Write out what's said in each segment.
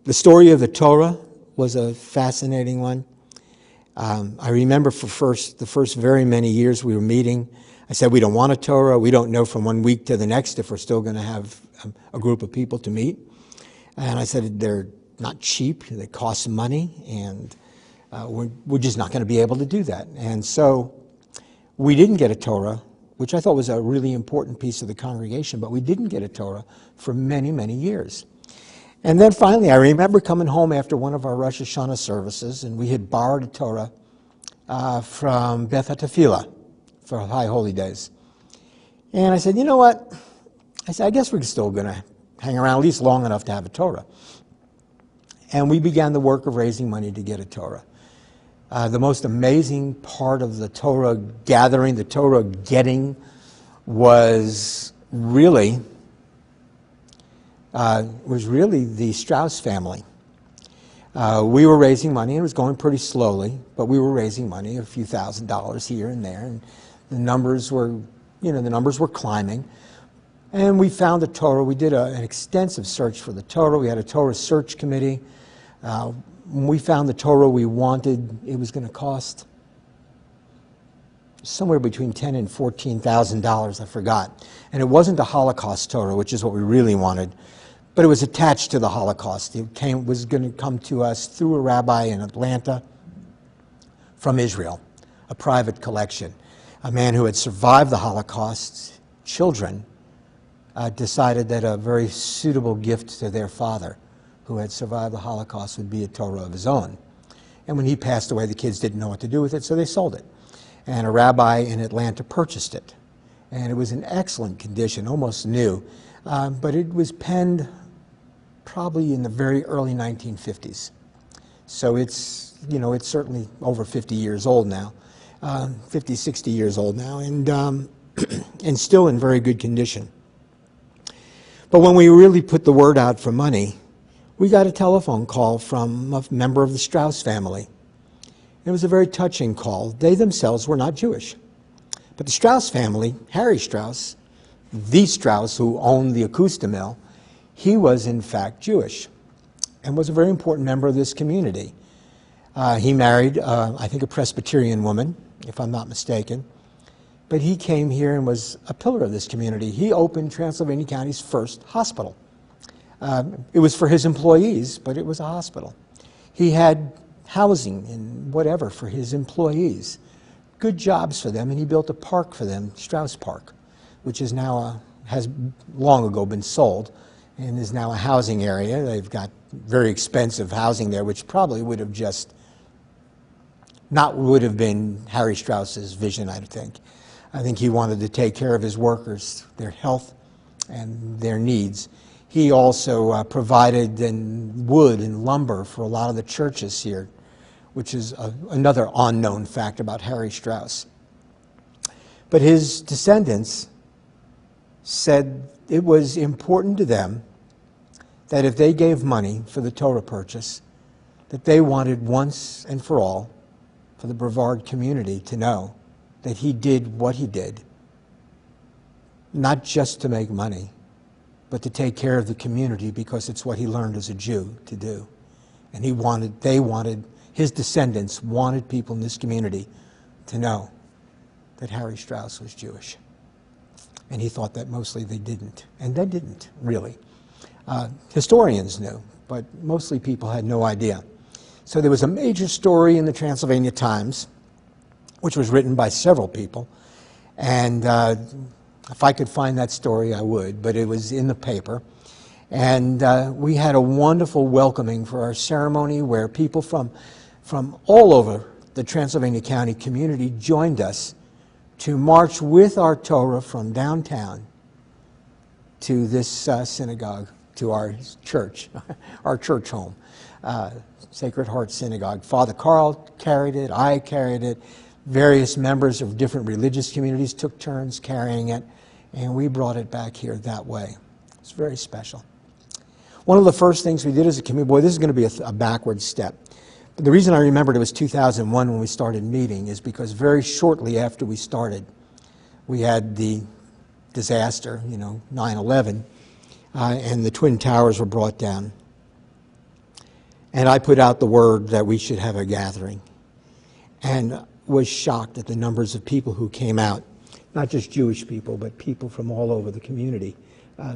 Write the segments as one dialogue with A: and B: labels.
A: The story of the Torah was a fascinating one. I remember the first very many years we were meeting, I said, we don't want a Torah. We don't know from one week to the next if we're still going to have a group of people to meet. And I said, they're not cheap. They cost money, and we're just not going to be able to do that. And so we didn't get a Torah, which I thought was a really important piece of the congregation, but we didn't get a Torah for many, many years. And then finally, I remember coming home after one of our Rosh Hashanah services, and we had borrowed a Torah from Beth HaTefillah for High Holy Days. And I said, you know what? I said, I guess we're still going to hang around at least long enough to have a Torah. And we began the work of raising money to get a Torah. The most amazing part of the Torah gathering, the Torah getting, was really the Strauss family. We were raising money, and it was going pretty slowly, but we were raising money, a few $1,000s here and there, and the numbers were climbing. And we found the Torah. We did an extensive search for the Torah. We had a Torah search committee. When we found the Torah we wanted, it was going to cost somewhere between $10,000 and $14,000, I forgot. And it wasn't the Holocaust Torah, which is what we really wanted, but it was attached to the Holocaust. It was going to come to us through a rabbi in Atlanta from Israel, a private collection. A man who had survived the Holocaust's children decided that a very suitable gift to their father, who had survived the Holocaust, would be a Torah of his own. And when he passed away, the kids didn't know what to do with it, so they sold it. And a rabbi in Atlanta purchased it. And it was in excellent condition, almost new, but it was penned probably in the very early 1950s. So it's certainly over 50 years old now, 50, 60 years old now, and still in very good condition. But when we really put the word out for money, we got a telephone call from a member of the Strauss family. It was a very touching call. They themselves were not Jewish. But the Strauss family, Harry Strauss, the Strauss who owned the Akusta Mill, he was in fact Jewish and was a very important member of this community. He married, I think, a Presbyterian woman, if I'm not mistaken. But he came here and was a pillar of this community. He opened Transylvania County's first hospital. It was for his employees, but it was a hospital. He had housing and whatever for his employees, good jobs for them, and he built a park for them, Strauss Park, which is now has long ago been sold and is now a housing area. They've got very expensive housing there, which probably would have been Harry Strauss's vision, I think. I think he wanted to take care of his workers, their health and their needs. He also provided wood and lumber for a lot of the churches here, which is another unknown fact about Harry Strauss. But his descendants said it was important to them that if they gave money for the Torah purchase, that they wanted once and for all for the Brevard community to know that he did what he did, not just to make money, but to take care of the community because it's what he learned as a Jew to do. And his descendants wanted people in this community to know that Harry Strauss was Jewish. And he thought that mostly they didn't. And they didn't, really. Historians knew, but mostly people had no idea. So there was a major story in the Transylvania Times, which was written by several people. And if I could find that story, I would, but it was in the paper. And we had a wonderful welcoming for our ceremony where people from all over the Transylvania County community joined us to march with our Torah from downtown to this synagogue, to our church home, Sacred Heart Synagogue. Father Carl carried it, I carried it, various members of different religious communities took turns carrying it, and we brought it back here that way. It's very special. One of the first things we did as a community, boy, this is going to be a backward step. But the reason I remembered it was 2001 when we started meeting is because very shortly after we started, we had the disaster, 9/11, and the Twin Towers were brought down. And I put out the word that we should have a gathering, and was shocked at the numbers of people who came out, not just Jewish people, but people from all over the community,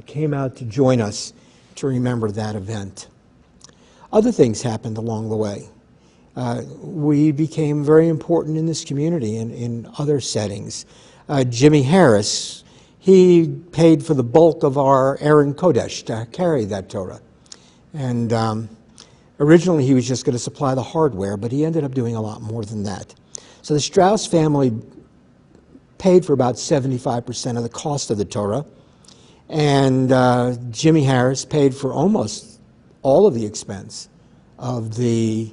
A: came out to join us to remember that event. Other things happened along the way. We became very important in this community in other settings. Jimmy Harris, he paid for the bulk of our Aaron Kodesh to carry that Torah. And originally he was just going to supply the hardware, but he ended up doing a lot more than that. So the Strauss family paid for about 75% of the cost of the Torah, and Jimmy Harris paid for almost all of the expense of the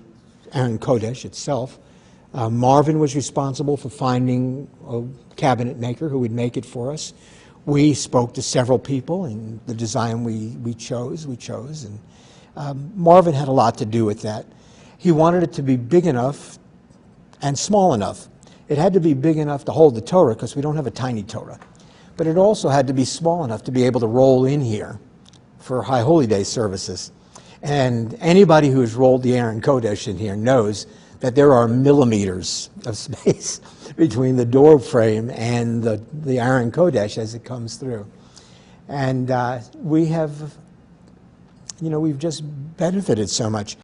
A: Aaron Kodesh itself. Marvin was responsible for finding a cabinet maker who would make it for us. We spoke to several people, and the design we chose, and Marvin had a lot to do with that. He wanted it to be big enough and small enough. It had to be big enough to hold the Torah, because we don't have a tiny Torah. But it also had to be small enough to be able to roll in here for High Holy Day services. And anybody who's rolled the Aaron Kodesh in here knows that there are millimeters of space between the door frame and the Aaron Kodesh as it comes through. And we've just benefited so much.